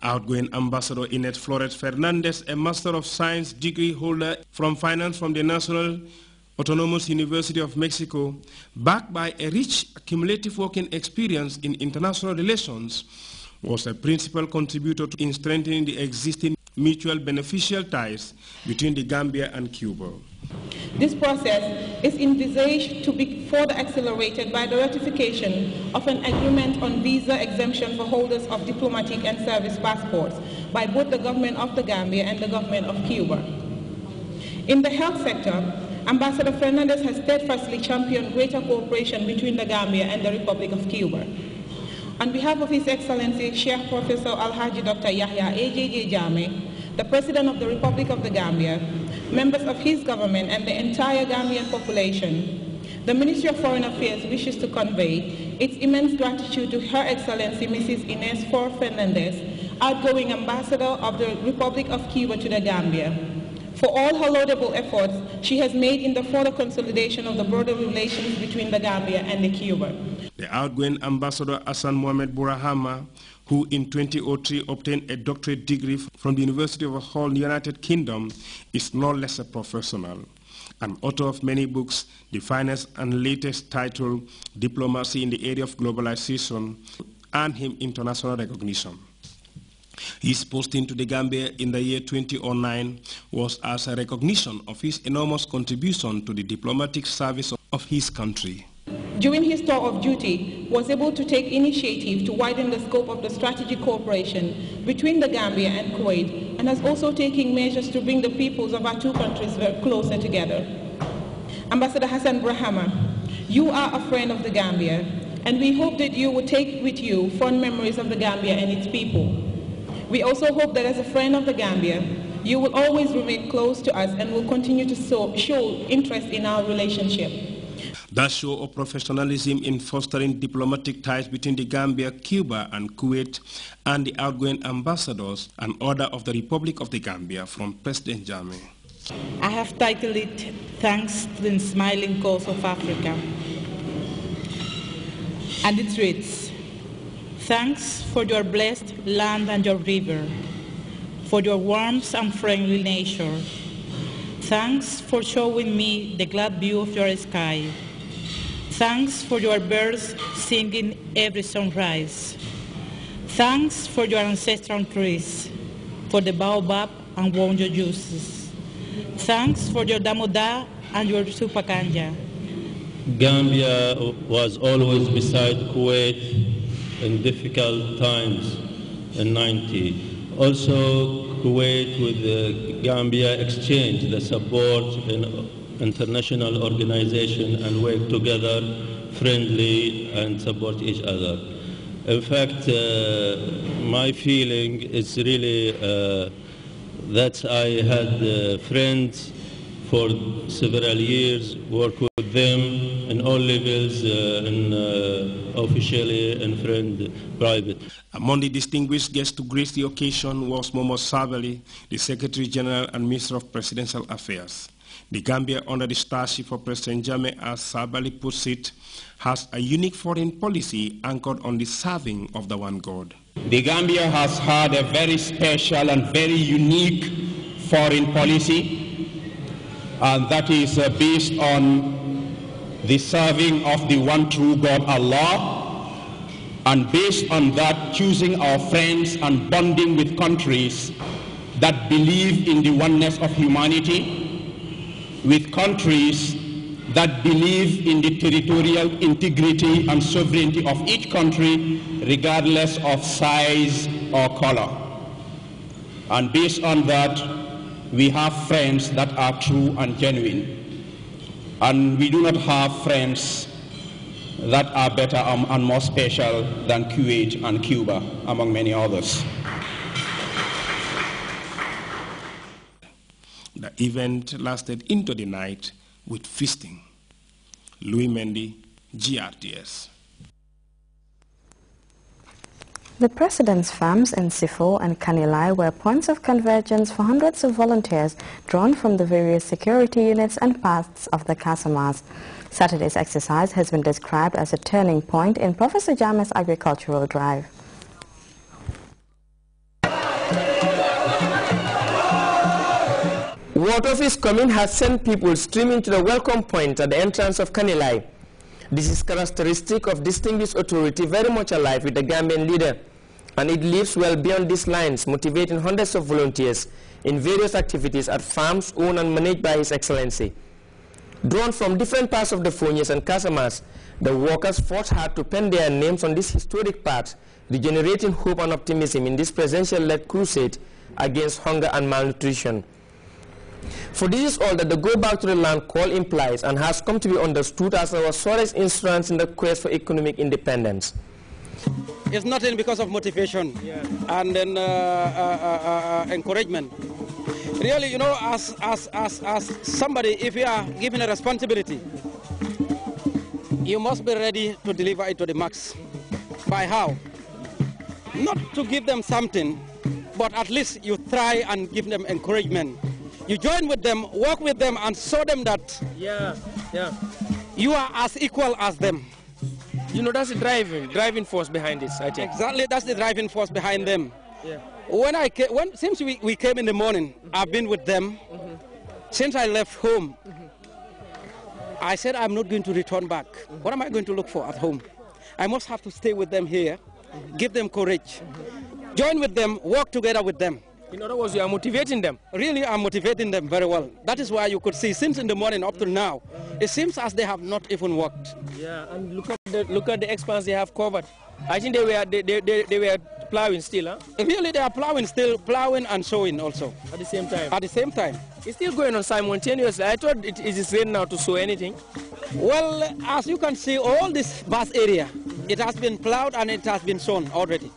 Outgoing Ambassador Ines Flores Fernandez, a Master of Science degree holder from Finance from the National Autonomous University of Mexico, backed by a rich cumulative working experience in international relations, was a principal contributor in strengthening the existing mutual beneficial ties between the Gambia and Cuba. This process is envisaged to be further accelerated by the ratification of an agreement on visa exemption for holders of diplomatic and service passports by both the government of the Gambia and the government of Cuba. In the health sector, Ambassador Fernandez has steadfastly championed greater cooperation between the Gambia and the Republic of Cuba. On behalf of His Excellency Sheikh Professor Alhaji Dr. Yahya AJJ Jammeh, the President of the Republic of the Gambia, members of his government and the entire Gambian population, the Ministry of Foreign Affairs wishes to convey its immense gratitude to Her Excellency Mrs. Ines Flores Fernandez, outgoing Ambassador of the Republic of Cuba to the Gambia, for all her laudable efforts she has made in the further consolidation of the broader relations between the Gambia and the Cuba. The outgoing Ambassador Hassan Mohamed Burahama, who in 2003 obtained a doctorate degree from the University of Hull, United Kingdom, is no less a professional. An author of many books, the finest and latest title, Diplomacy in the Area of Globalization, earned him international recognition. His posting to the Gambia in the year 2009 was as a recognition of his enormous contribution to the diplomatic service of his country. During his tour of duty, was able to take initiative to widen the scope of the strategic cooperation between the Gambia and Kuwait, and has also taken measures to bring the peoples of our two countries closer together. Ambassador Hassan Burahama, you are a friend of the Gambia, and we hope that you will take with you fond memories of the Gambia and its people. We also hope that as a friend of the Gambia, you will always remain close to us and will continue to show interest in our relationship. That show of professionalism in fostering diplomatic ties between the Gambia, Cuba, and Kuwait, and the outgoing ambassadors, an order of the Republic of the Gambia from President Jammeh. I have titled it, Thanks to the Smiling Coast of Africa. And it reads, thanks for your blessed land and your river, for your warmth and friendly nature. Thanks for showing me the glad view of your sky. Thanks for your birds singing every sunrise. Thanks for your ancestral trees, for the baobab and wonjo juices. Thanks for your damoda and your supakanja. Gambia was always beside Kuwait in difficult times in '90. Also, Kuwait with the Gambia exchanged the support in international organization and work together friendly and support each other. In fact, my feeling is really that I had friends for several years, work with them in all levels, officially and friend, private. Among the distinguished guests to grace the occasion was Momo Sabally, the Secretary General and Minister of Presidential Affairs. The Gambia, under the starship of President Jammeh, as Sabally puts it, has a unique foreign policy anchored on the serving of the one God. The Gambia has had a very special and very unique foreign policy, and that is based on the serving of the one true God, Allah, and based on that, choosing our friends and bonding with countries that believe in the oneness of humanity, with countries that believe in the territorial integrity and sovereignty of each country, regardless of size or color. And based on that, we have friends that are true and genuine. And we do not have friends that are better and more special than Kuwait and Cuba, among many others. The event lasted into the night with feasting. Louis Mendy, GRTS. The President's farms in Sifo and Kanilai were points of convergence for hundreds of volunteers drawn from the various security units and parts of the Casamas. Saturday's exercise has been described as a turning point in Professor Jammeh's agricultural drive. word of his coming has sent people streaming to the welcome point at the entrance of Kanilai. This is characteristic of distinguished authority very much alive with the Gambian leader, and it lives well beyond these lines, motivating hundreds of volunteers in various activities at farms owned and managed by His Excellency. Drawn from different parts of the Fonias and Casamas, the workers fought hard to pen their names on this historic path, regenerating hope and optimism in this presidential-led crusade against hunger and malnutrition. For this is all that the Go Back to the Land call implies and has come to be understood as our surest instruments in the quest for economic independence. It's nothing because of motivation and then encouragement. Really, you know, as somebody, if you are given a responsibility, you must be ready to deliver it to the max. By how? Not to give them something, but at least you try and give them encouragement. You join with them, work with them, and show them that you are as equal as them. You know, that's the driving force behind this, I think. Exactly, that's the driving force behind them. Yeah. Since we came in the morning, I've been with them. Since I left home, I said I'm not going to return back. What am I going to look for at home? I must have to stay with them here, give them courage, join with them, work together with them. In other words, you are motivating them. Really, I'm motivating them very well. That is why you could see since in the morning up to now, it seems as they have not even worked. Yeah, and look at the expanse they have covered. I think they were plowing still, huh? Really, they are plowing still, plowing and sowing also. At the same time? At the same time. It's still going on simultaneously. I thought it is ready now to sow anything. Well, as you can see, all this vast area, it has been plowed and it has been sown already.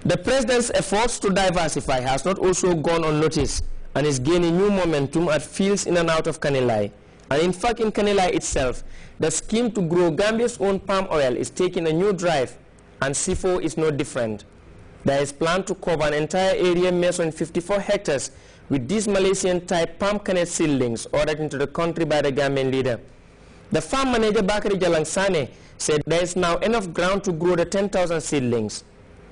The President's efforts to diversify has not also gone unnoticed and is gaining new momentum at fields in and out of Kanilai. And in fact, in Kanilai itself, the scheme to grow Gambia's own palm oil is taking a new drive, and CIFO is no different. There is plan to cover an entire area measuring 54 hectares with these Malaysian-type palm kernel seedlings ordered into the country by the Gambian leader. The farm manager Bakari Jalangsane said there is now enough ground to grow the 10,000 seedlings.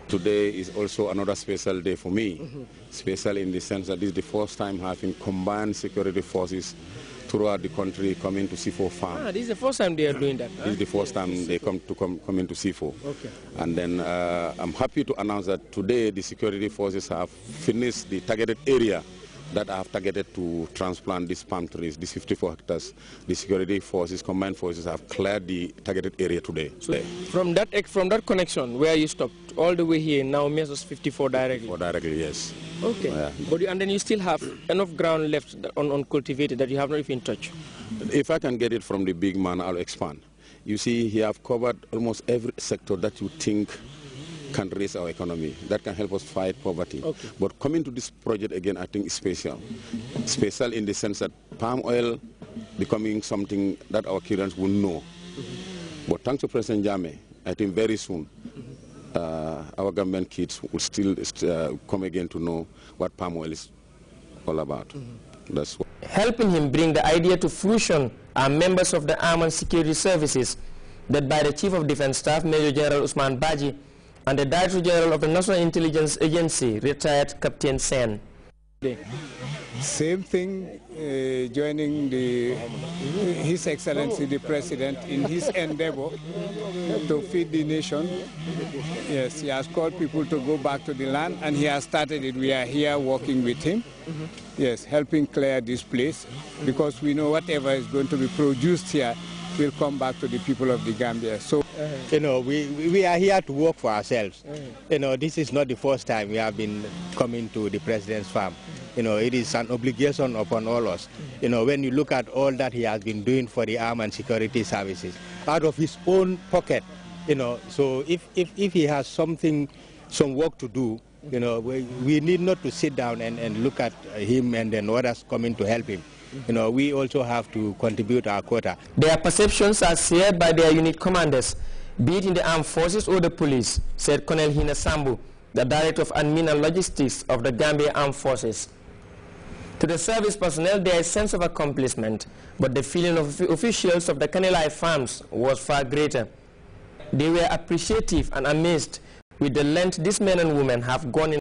Today is also another special day for me. Special in the sense that this is the first time having combined security forces throughout the country coming to CIFO farm. This is the first time they are doing that. This is the first time they come into CIFO. Okay. And then I'm happy to announce that today the security forces have finished the targeted area that I have targeted to transplant these palm trees, these 54 hectares. The security forces, combined forces, have cleared the targeted area today. So from that connection where you stopped all the way here now measures 54 directly? Directly, yes. Okay. Yeah. And then you still have enough ground left uncultivated that you have not even touched? If I can get it from the big man, I'll expand. You see, he have covered almost every sector that you think can raise our economy, that can help us fight poverty. Okay. But coming to this project again, I think is special. Special in the sense that palm oil becoming something that our Kenyans will know. But thanks to President Jammeh, I think very soon our government kids will still come again to know what palm oil is all about. That's what. Helping him bring the idea to fruition are members of the Armed Security Services, led by the Chief of Defense Staff, Major General Usman Baji, and the Director General of the National Intelligence Agency, retired Captain Sen. Same thing, joining His Excellency the President in his endeavor to feed the nation. Yes, he has called people to go back to the land, and he has started it. We are here working with him. Yes, helping clear this place, because we know whatever is going to be produced here will come back to the people of the Gambia. So, you know, we are here to work for ourselves. You know, this is not the first time we have been coming to the President's farm. You know, it is an obligation upon all of us. You know, when you look at all that he has been doing for the armed and security services, out of his own pocket, you know, so if he has some work to do, you know, we need not to sit down and look at him and then others coming to help him. You know, we also have to contribute our quota. Their perceptions are shared by their unit commanders, be it in the armed forces or the police, said Colonel Hina Sambu, the Director of Admin and Logistics of the Gambia Armed Forces. To the service personnel, there is a sense of accomplishment, but the feeling of officials of the Kanilai farms was far greater. They were appreciative and amazed with the length these men and women have gone in